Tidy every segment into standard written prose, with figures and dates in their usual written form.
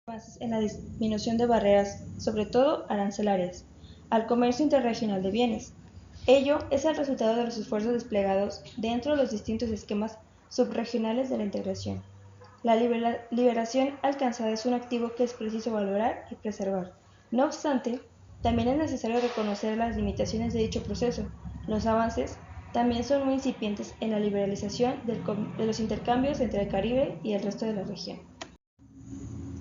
Avances en la disminución de barreras, sobre todo arancelarias, al comercio interregional de bienes. Ello es el resultado de los esfuerzos desplegados dentro de los distintos esquemas subregionales de la integración. La liberación alcanzada es un activo que es preciso valorar y preservar. No obstante, también es necesario reconocer las limitaciones de dicho proceso. Los avances también son muy incipientes en la liberalización de los intercambios entre el Caribe y el resto de la región.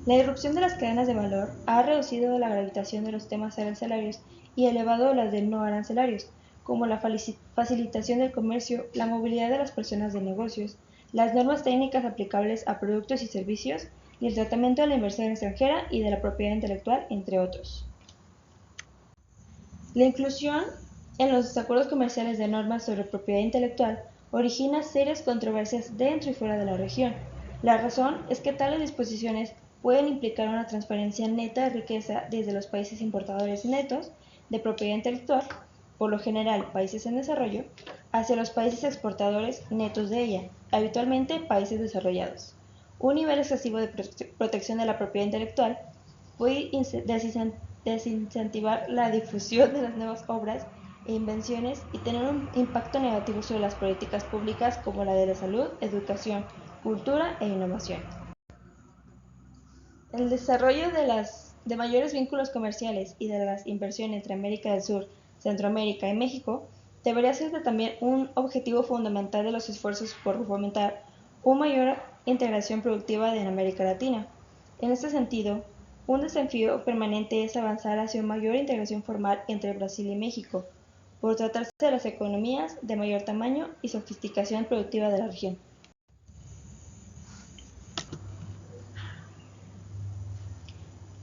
La irrupción de las cadenas de valor ha reducido la gravitación de los temas arancelarios y elevado las de no arancelarios, como la facilitación del comercio, la movilidad de las personas de negocios, las normas técnicas aplicables a productos y servicios y el tratamiento de la inversión extranjera y de la propiedad intelectual, entre otros. La inclusión en los acuerdos comerciales de normas sobre propiedad intelectual origina serias controversias dentro y fuera de la región. La razón es que tales disposiciones pueden implicar una transferencia neta de riqueza desde los países importadores netos de propiedad intelectual, por lo general países en desarrollo, hacia los países exportadores netos de ella, habitualmente países desarrollados. Un nivel excesivo de protección de la propiedad intelectual puede desincentivar la difusión de las nuevas obras e invenciones y tener un impacto negativo sobre las políticas públicas como la de la salud, educación, cultura e innovación. El desarrollo de mayores vínculos comerciales y de las inversiones entre América del Sur, Centroamérica y México debería ser también un objetivo fundamental de los esfuerzos por fomentar una mayor integración productiva en América Latina. En este sentido, un desafío permanente es avanzar hacia una mayor integración formal entre Brasil y México, por tratarse de las economías de mayor tamaño y sofisticación productiva de la región.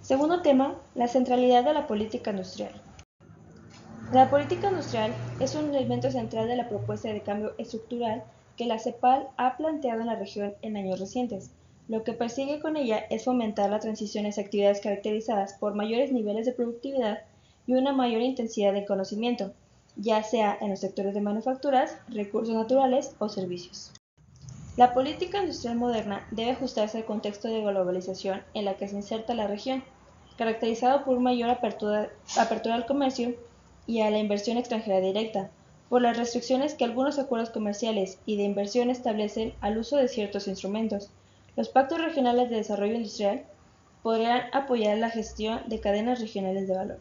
Segundo tema, la centralidad de la política industrial. La política industrial es un elemento central de la propuesta de cambio estructural que la CEPAL ha planteado en la región en años recientes. Lo que persigue con ella es fomentar la transición hacia actividades caracterizadas por mayores niveles de productividad y una mayor intensidad de conocimiento, ya sea en los sectores de manufacturas, recursos naturales o servicios. La política industrial moderna debe ajustarse al contexto de globalización en la que se inserta la región, caracterizado por mayor apertura al comercio y a la inversión extranjera directa, por las restricciones que algunos acuerdos comerciales y de inversión establecen al uso de ciertos instrumentos. Los pactos regionales de desarrollo industrial podrían apoyar la gestión de cadenas regionales de valor.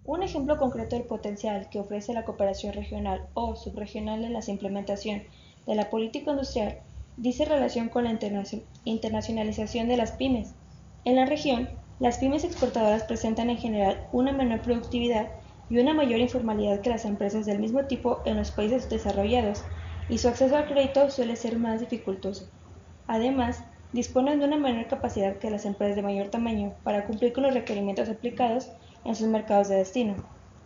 Un ejemplo concreto del potencial que ofrece la cooperación regional o subregional en la implementación de la política industrial dice relación con la internacionalización de las pymes. En la región, las pymes exportadoras presentan en general una menor productividad y una mayor informalidad que las empresas del mismo tipo en los países desarrollados, y su acceso al crédito suele ser más dificultoso. Además, disponen de una menor capacidad que las empresas de mayor tamaño para cumplir con los requerimientos aplicados en sus mercados de destino,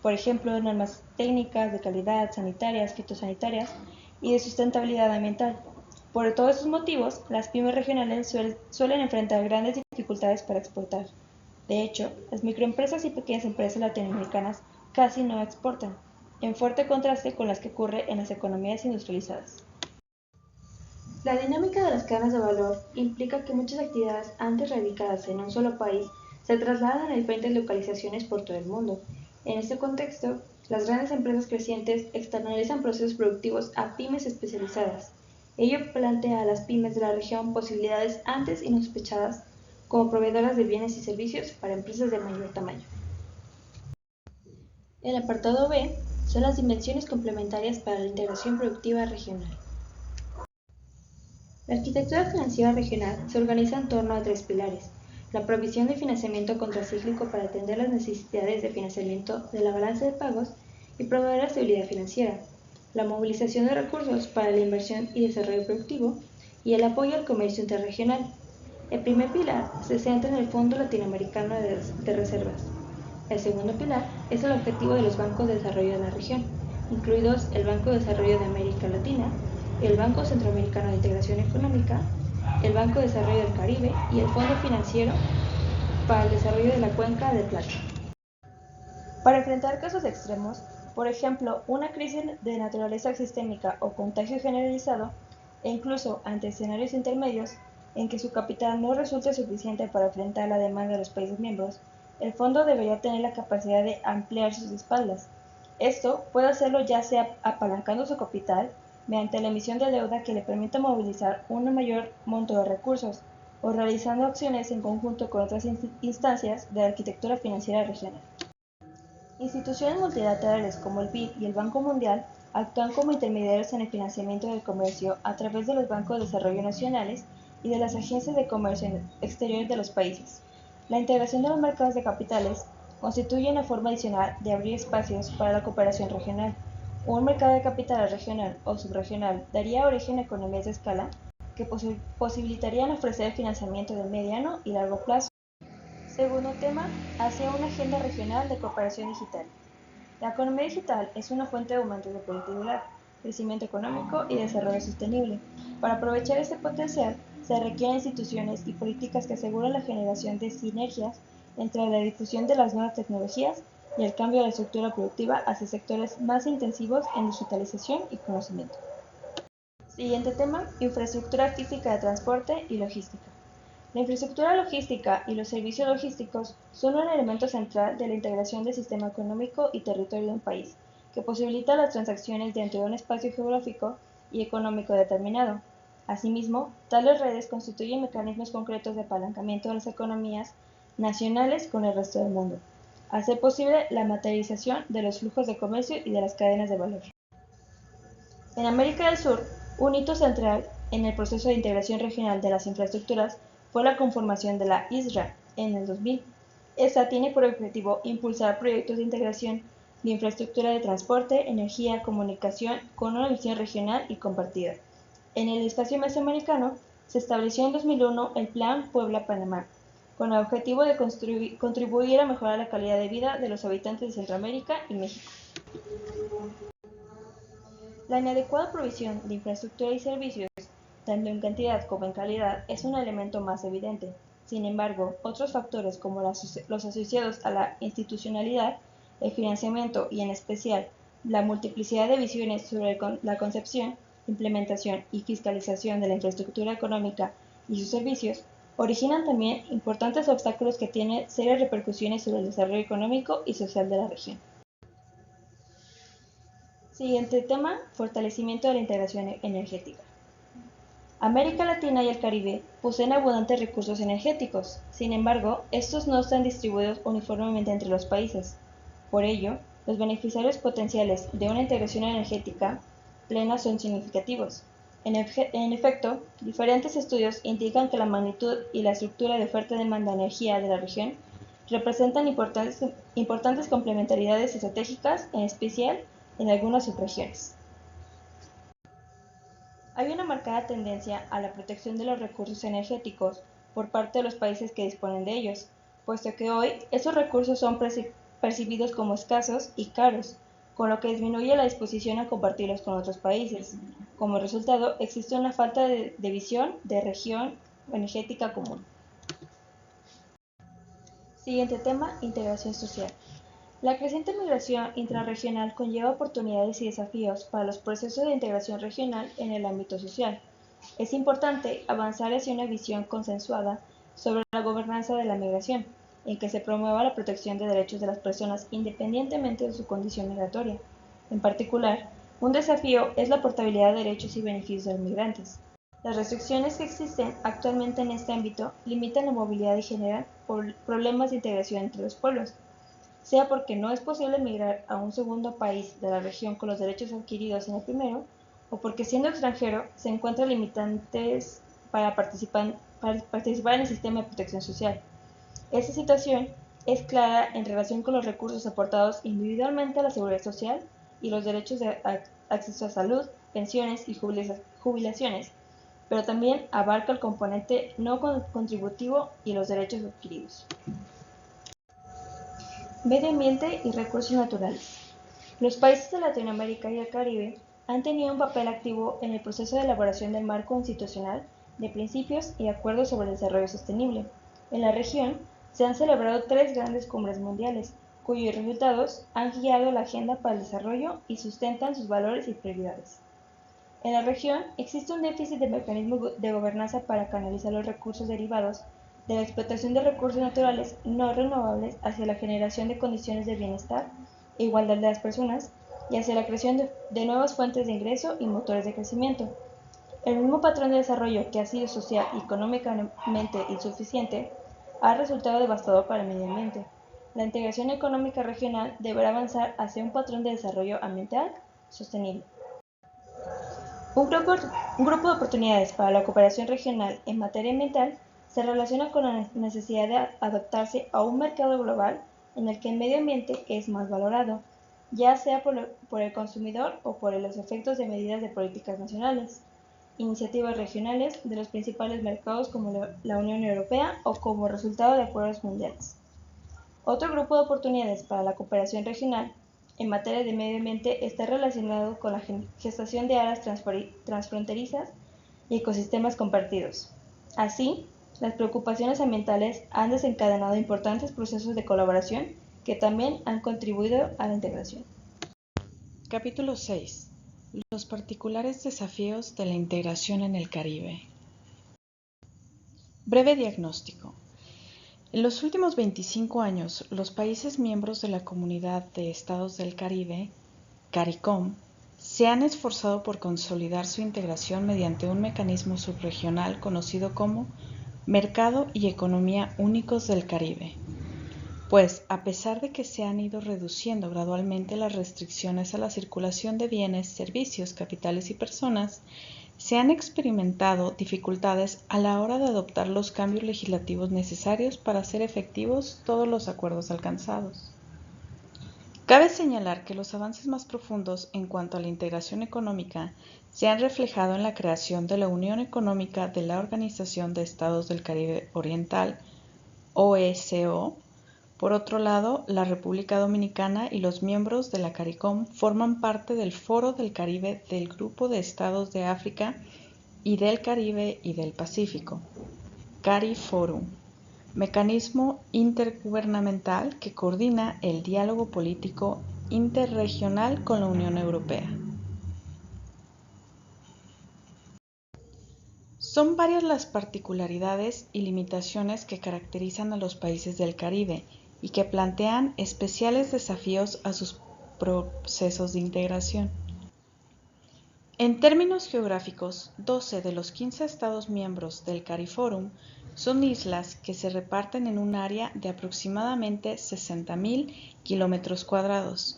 por ejemplo, normas técnicas de calidad, sanitarias, fitosanitarias y de sustentabilidad ambiental. Por todos estos motivos, las pymes regionales suelen enfrentar grandes dificultades para exportar. De hecho, las microempresas y pequeñas empresas latinoamericanas casi no exportan, en fuerte contraste con las que ocurre en las economías industrializadas. La dinámica de las cadenas de valor implica que muchas actividades antes radicadas en un solo país se trasladan a diferentes localizaciones por todo el mundo. En este contexto, las grandes empresas crecientes externalizan procesos productivos a pymes especializadas. Ello plantea a las pymes de la región posibilidades antes insospechadas como proveedoras de bienes y servicios para empresas de mayor tamaño. El apartado B son las dimensiones complementarias para la integración productiva regional. La arquitectura financiera regional se organiza en torno a tres pilares: la provisión de financiamiento contracíclico para atender las necesidades de financiamiento de la balanza de pagos y promover la estabilidad financiera, la movilización de recursos para la inversión y desarrollo productivo, y el apoyo al comercio interregional. El primer pilar se centra en el Fondo Latinoamericano de Reservas. El segundo pilar es el objetivo de los bancos de desarrollo de la región, incluidos el Banco de Desarrollo de América Latina, el Banco Centroamericano de Integración Económica, el Banco de Desarrollo del Caribe y el Fondo Financiero para el Desarrollo de la Cuenca del Plata. Para enfrentar casos extremos, por ejemplo, una crisis de naturaleza sistémica o contagio generalizado, e incluso ante escenarios intermedios, en que su capital no resulte suficiente para enfrentar la demanda de los países miembros, el fondo debería tener la capacidad de ampliar sus espaldas. Esto puede hacerlo ya sea apalancando su capital mediante la emisión de deuda que le permita movilizar un mayor monto de recursos o realizando acciones en conjunto con otras instancias de la arquitectura financiera regional. Instituciones multilaterales como el BID y el Banco Mundial actúan como intermediarios en el financiamiento del comercio a través de los bancos de desarrollo nacionales y de las agencias de comercio exteriores de los países. La integración de los mercados de capitales constituye una forma adicional de abrir espacios para la cooperación regional. Un mercado de capitales regional o subregional daría origen a economías de escala que posibilitarían ofrecer financiamiento de mediano y largo plazo. Segundo tema, hacia una agenda regional de cooperación digital. La economía digital es una fuente de aumento de productividad, crecimiento económico y desarrollo sostenible. Para aprovechar este potencial, se requieren instituciones y políticas que aseguren la generación de sinergias entre la difusión de las nuevas tecnologías y el cambio de la estructura productiva hacia sectores más intensivos en digitalización y conocimiento. Siguiente tema, infraestructura física de transporte y logística. La infraestructura logística y los servicios logísticos son un elemento central de la integración del sistema económico y territorio de un país, que posibilita las transacciones dentro de un espacio geográfico y económico determinado. Asimismo, tales redes constituyen mecanismos concretos de apalancamiento de las economías nacionales con el resto del mundo, al hacer posible la materialización de los flujos de comercio y de las cadenas de valor. En América del Sur, un hito central en el proceso de integración regional de las infraestructuras fue la conformación de la ISRA en el 2000. Esta tiene por objetivo impulsar proyectos de integración de infraestructura de transporte, energía, comunicación con una visión regional y compartida. En el espacio mesoamericano se estableció en 2001 el Plan Puebla-Panamá, con el objetivo de contribuir a mejorar la calidad de vida de los habitantes de Centroamérica y México. La inadecuada provisión de infraestructura y servicios, tanto en cantidad como en calidad, es un elemento más evidente. Sin embargo, otros factores como los asociados a la institucionalidad, el financiamiento y, en especial, la multiplicidad de visiones sobre la concepción, implementación y fiscalización de la infraestructura económica y sus servicios, originan también importantes obstáculos que tienen serias repercusiones sobre el desarrollo económico y social de la región. Siguiente tema, fortalecimiento de la integración energética. América Latina y el Caribe poseen abundantes recursos energéticos, sin embargo, estos no están distribuidos uniformemente entre los países. Por ello, los beneficiarios potenciales de una integración energética plena son significativos. En efecto, diferentes estudios indican que la magnitud y la estructura de oferta-demanda de energía de la región representan importantes complementariedades estratégicas, en especial en algunas subregiones. Hay una marcada tendencia a la protección de los recursos energéticos por parte de los países que disponen de ellos, puesto que hoy esos recursos son percibidos como escasos y caros, con lo que disminuye la disposición a compartirlos con otros países. Como resultado, existe una falta de visión de región energética común. Siguiente tema, integración social. La creciente migración intrarregional conlleva oportunidades y desafíos para los procesos de integración regional en el ámbito social. Es importante avanzar hacia una visión consensuada sobre la gobernanza de la migración, en que se promueva la protección de derechos de las personas independientemente de su condición migratoria. En particular, un desafío es la portabilidad de derechos y beneficios de los migrantes. Las restricciones que existen actualmente en este ámbito limitan la movilidad y generan problemas de integración entre los pueblos, sea porque no es posible migrar a un segundo país de la región con los derechos adquiridos en el primero, o porque siendo extranjero se encuentran limitantes para participar en el sistema de protección social. Esta situación es clara en relación con los recursos aportados individualmente a la seguridad social y los derechos de acceso a salud, pensiones y jubilaciones, pero también abarca el componente no contributivo y los derechos adquiridos. Medio ambiente y recursos naturales. Los países de Latinoamérica y el Caribe han tenido un papel activo en el proceso de elaboración del marco institucional de principios y acuerdos sobre el desarrollo sostenible. En la región se han celebrado 3 grandes cumbres mundiales, cuyos resultados han guiado la agenda para el desarrollo y sustentan sus valores y prioridades. En la región existe un déficit de mecanismos de gobernanza para canalizar los recursos derivados de la explotación de recursos naturales no renovables hacia la generación de condiciones de bienestar e igualdad de las personas y hacia la creación de nuevas fuentes de ingreso y motores de crecimiento. El mismo patrón de desarrollo que ha sido social y económicamente insuficiente ha resultado devastador para el medio ambiente. La integración económica regional deberá avanzar hacia un patrón de desarrollo ambiental sostenible. Un grupo de oportunidades para la cooperación regional en materia ambiental se relaciona con la necesidad de adaptarse a un mercado global en el que el medio ambiente es más valorado, ya sea por el consumidor o por los efectos de medidas de políticas nacionales, iniciativas regionales de los principales mercados como la Unión Europea o como resultado de acuerdos mundiales. Otro grupo de oportunidades para la cooperación regional en materia de medio ambiente está relacionado con la gestación de áreas transfronterizas y ecosistemas compartidos. Así, las preocupaciones ambientales han desencadenado importantes procesos de colaboración que también han contribuido a la integración. Capítulo 6. Los particulares desafíos de la integración en el Caribe. Breve diagnóstico. En los últimos 25 años, los países miembros de la Comunidad de Estados del Caribe, CARICOM, se han esforzado por consolidar su integración mediante un mecanismo subregional conocido como Mercado y Economía Únicos del Caribe. Pues, a pesar de que se han ido reduciendo gradualmente las restricciones a la circulación de bienes, servicios, capitales y personas, se han experimentado dificultades a la hora de adoptar los cambios legislativos necesarios para hacer efectivos todos los acuerdos alcanzados. Cabe señalar que los avances más profundos en cuanto a la integración económica se han reflejado en la creación de la Unión Económica de la Organización de Estados del Caribe Oriental, OECO. Por otro lado, la República Dominicana y los miembros de la CARICOM forman parte del Foro del Caribe del Grupo de Estados de África y del Caribe y del Pacífico, CARIFORUM, mecanismo intergubernamental que coordina el diálogo político interregional con la Unión Europea. Son varias las particularidades y limitaciones que caracterizan a los países del Caribe y que plantean especiales desafíos a sus procesos de integración. En términos geográficos, 12 de los 15 Estados miembros del CARIFORUM son islas que se reparten en un área de aproximadamente 60.000 km².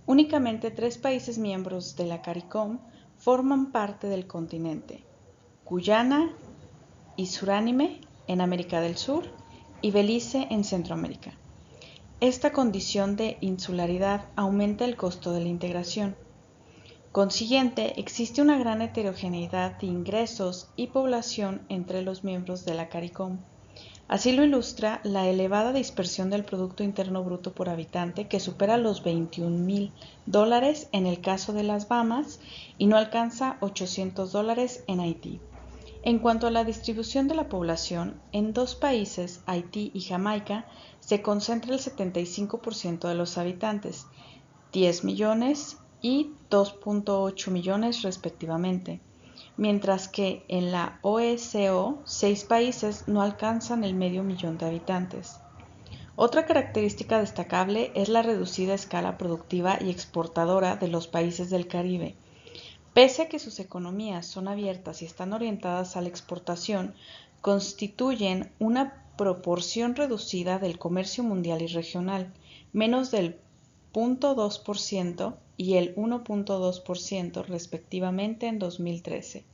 Únicamente 3 países miembros de la CARICOM forman parte del continente: Guyana y Suránime en América del Sur y Belice en Centroamérica. Esta condición de insularidad aumenta el costo de la integración. Consiguiente, existe una gran heterogeneidad de ingresos y población entre los miembros de la CARICOM. Así lo ilustra la elevada dispersión del Producto Interno Bruto por habitante, que supera los $21.000 en el caso de las Bahamas y no alcanza $800 en Haití. En cuanto a la distribución de la población, en 2 países, Haití y Jamaica, se concentra el 75% de los habitantes, 10 millones y 2.8 millones respectivamente, mientras que en la OECO 6 países no alcanzan el medio millón de habitantes. Otra característica destacable es la reducida escala productiva y exportadora de los países del Caribe. Pese a que sus economías son abiertas y están orientadas a la exportación, constituyen una proporción reducida del comercio mundial y regional, menos del 0.2% y el 1.2% respectivamente en 2013.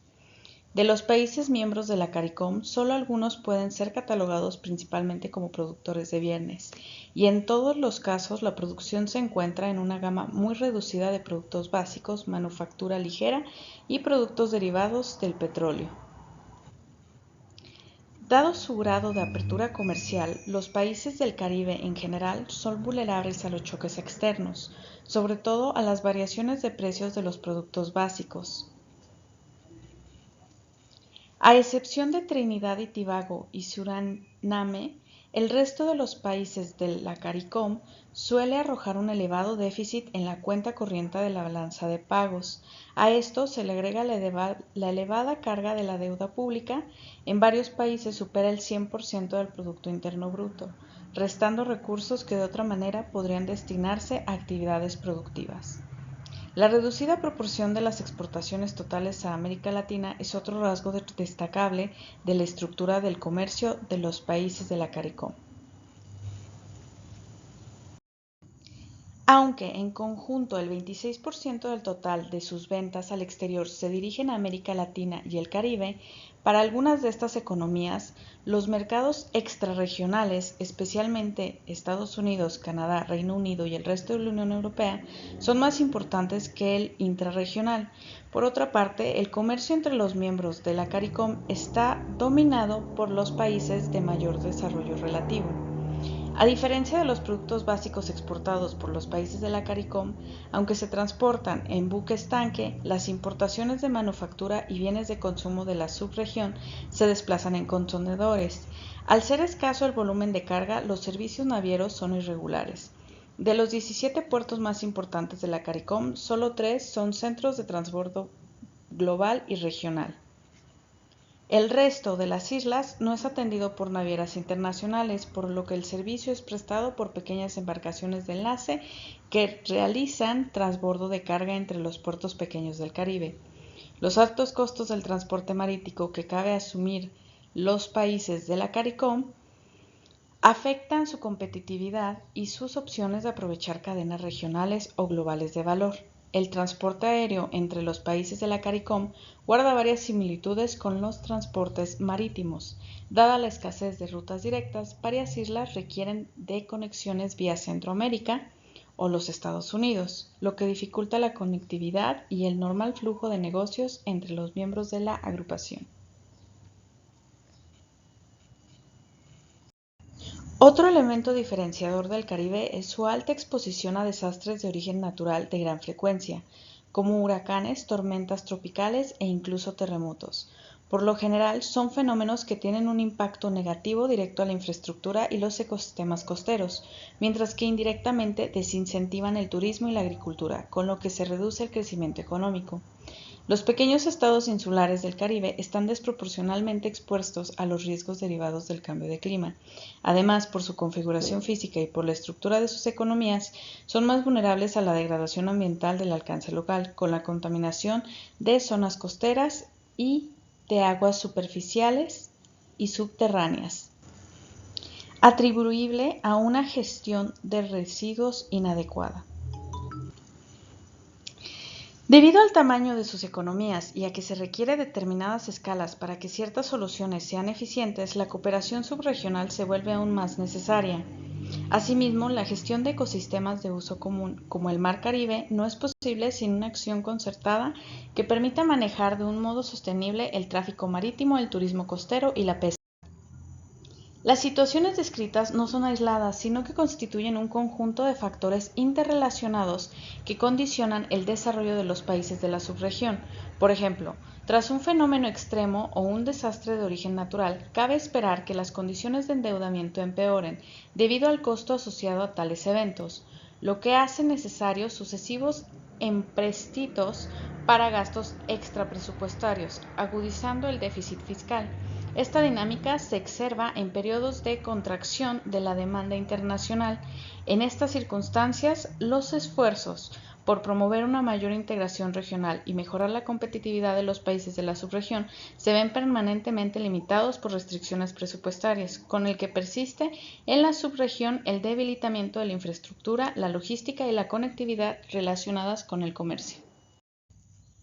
De los países miembros de la CARICOM, solo algunos pueden ser catalogados principalmente como productores de bienes, y en todos los casos la producción se encuentra en una gama muy reducida de productos básicos, manufactura ligera y productos derivados del petróleo. Dado su grado de apertura comercial, los países del Caribe en general son vulnerables a los choques externos, sobre todo a las variaciones de precios de los productos básicos. A excepción de Trinidad y Tobago y Suriname, El resto de los países de la CARICOM suele arrojar un elevado déficit en la cuenta corriente de la balanza de pagos. A esto se le agrega la elevada carga de la deuda pública. En varios países supera el 100% del Producto Interno Bruto, restando recursos que de otra manera podrían destinarse a actividades productivas. La reducida proporción de las exportaciones totales a América Latina es otro rasgo destacable de la estructura del comercio de los países de la CARICOM. Aunque en conjunto el 26% del total de sus ventas al exterior se dirigen a América Latina y el Caribe, para algunas de estas economías, los mercados extrarregionales, especialmente Estados Unidos, Canadá, Reino Unido y el resto de la Unión Europea, son más importantes que el intrarregional. Por otra parte, el comercio entre los miembros de la CARICOM está dominado por los países de mayor desarrollo relativo. A diferencia de los productos básicos exportados por los países de la CARICOM, aunque se transportan en buques tanque, las importaciones de manufactura y bienes de consumo de la subregión se desplazan en contenedores. Al ser escaso el volumen de carga, los servicios navieros son irregulares. De los 17 puertos más importantes de la CARICOM, solo 3 son centros de transbordo global y regional. El resto de las islas no es atendido por navieras internacionales, por lo que el servicio es prestado por pequeñas embarcaciones de enlace que realizan transbordo de carga entre los puertos pequeños del Caribe. Los altos costos del transporte marítimo que cabe asumir los países de la CARICOM afectan su competitividad y sus opciones de aprovechar cadenas regionales o globales de valor. El transporte aéreo entre los países de la CARICOM guarda varias similitudes con los transportes marítimos. Dada la escasez de rutas directas, varias islas requieren de conexiones vía Centroamérica o los Estados Unidos, lo que dificulta la conectividad y el normal flujo de negocios entre los miembros de la agrupación. Otro elemento diferenciador del Caribe es su alta exposición a desastres de origen natural de gran frecuencia, como huracanes, tormentas tropicales e incluso terremotos. Por lo general, son fenómenos que tienen un impacto negativo directo a la infraestructura y los ecosistemas costeros, mientras que indirectamente desincentivan el turismo y la agricultura, con lo que se reduce el crecimiento económico. Los pequeños estados insulares del Caribe están desproporcionalmente expuestos a los riesgos derivados del cambio de clima. Además, por su configuración física y por la estructura de sus economías, son más vulnerables a la degradación ambiental del alcance local, con la contaminación de zonas costeras y de aguas superficiales y subterráneas, atribuible a una gestión de residuos inadecuada. Debido al tamaño de sus economías y a que se requiere determinadas escalas para que ciertas soluciones sean eficientes, la cooperación subregional se vuelve aún más necesaria. Asimismo, la gestión de ecosistemas de uso común, como el Mar Caribe, no es posible sin una acción concertada que permita manejar de un modo sostenible el tráfico marítimo, el turismo costero y la pesca. Las situaciones descritas no son aisladas, sino que constituyen un conjunto de factores interrelacionados que condicionan el desarrollo de los países de la subregión. Por ejemplo, tras un fenómeno extremo o un desastre de origen natural, cabe esperar que las condiciones de endeudamiento empeoren debido al costo asociado a tales eventos, lo que hace necesarios sucesivos empréstitos para gastos extrapresupuestarios, agudizando el déficit fiscal. Esta dinámica se observa en periodos de contracción de la demanda internacional. En estas circunstancias, los esfuerzos por promover una mayor integración regional y mejorar la competitividad de los países de la subregión se ven permanentemente limitados por restricciones presupuestarias, con el que persiste en la subregión el debilitamiento de la infraestructura, la logística y la conectividad relacionadas con el comercio.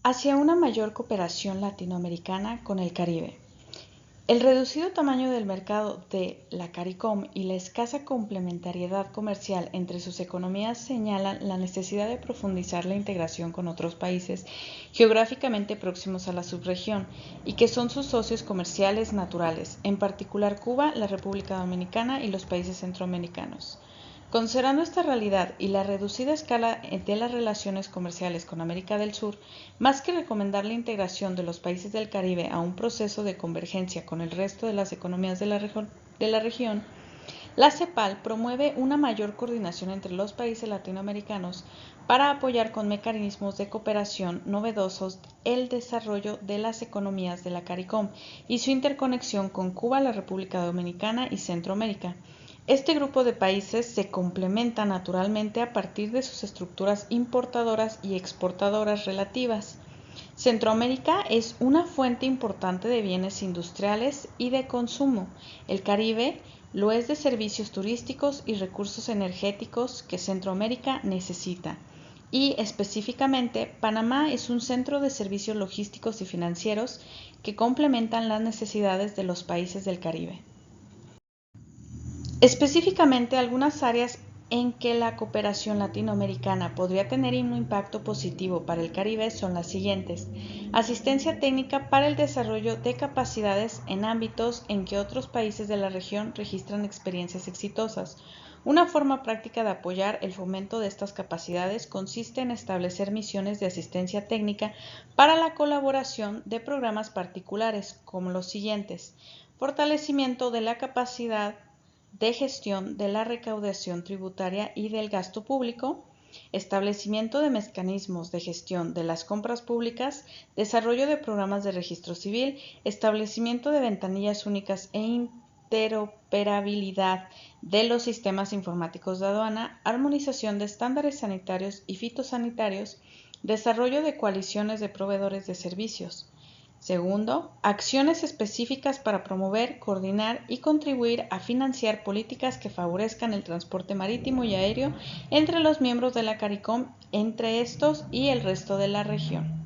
Hacia una mayor cooperación latinoamericana con el Caribe. El reducido tamaño del mercado de la CARICOM y la escasa complementariedad comercial entre sus economías señalan la necesidad de profundizar la integración con otros países geográficamente próximos a la subregión y que son sus socios comerciales naturales, en particular Cuba, la República Dominicana y los países centroamericanos. Considerando esta realidad y la reducida escala de las relaciones comerciales con América del Sur, más que recomendar la integración de los países del Caribe a un proceso de convergencia con el resto de las economías de la región, La CEPAL promueve una mayor coordinación entre los países latinoamericanos para apoyar con mecanismos de cooperación novedosos el desarrollo de las economías de la CARICOM y su interconexión con Cuba, la República Dominicana y Centroamérica. Este grupo de países se complementa naturalmente a partir de sus estructuras importadoras y exportadoras relativas. Centroamérica es una fuente importante de bienes industriales y de consumo. El Caribe lo es de servicios turísticos y recursos energéticos que Centroamérica necesita. Y específicamente, Panamá es un centro de servicios logísticos y financieros que complementan las necesidades de los países del Caribe. Específicamente, algunas áreas en que la cooperación latinoamericana podría tener un impacto positivo para el Caribe son las siguientes: asistencia técnica para el desarrollo de capacidades en ámbitos en que otros países de la región registran experiencias exitosas. Una forma práctica de apoyar el fomento de estas capacidades consiste en establecer misiones de asistencia técnica para la colaboración de programas particulares, como los siguientes: fortalecimiento de la capacidad de gestión de la recaudación tributaria y del gasto público, establecimiento de mecanismos de gestión de las compras públicas, desarrollo de programas de registro civil, establecimiento de ventanillas únicas e interoperabilidad de los sistemas informáticos de aduana, armonización de estándares sanitarios y fitosanitarios, desarrollo de coaliciones de proveedores de servicios. Segundo, acciones específicas para promover, coordinar y contribuir a financiar políticas que favorezcan el transporte marítimo y aéreo entre los miembros de la CARICOM, entre estos y el resto de la región.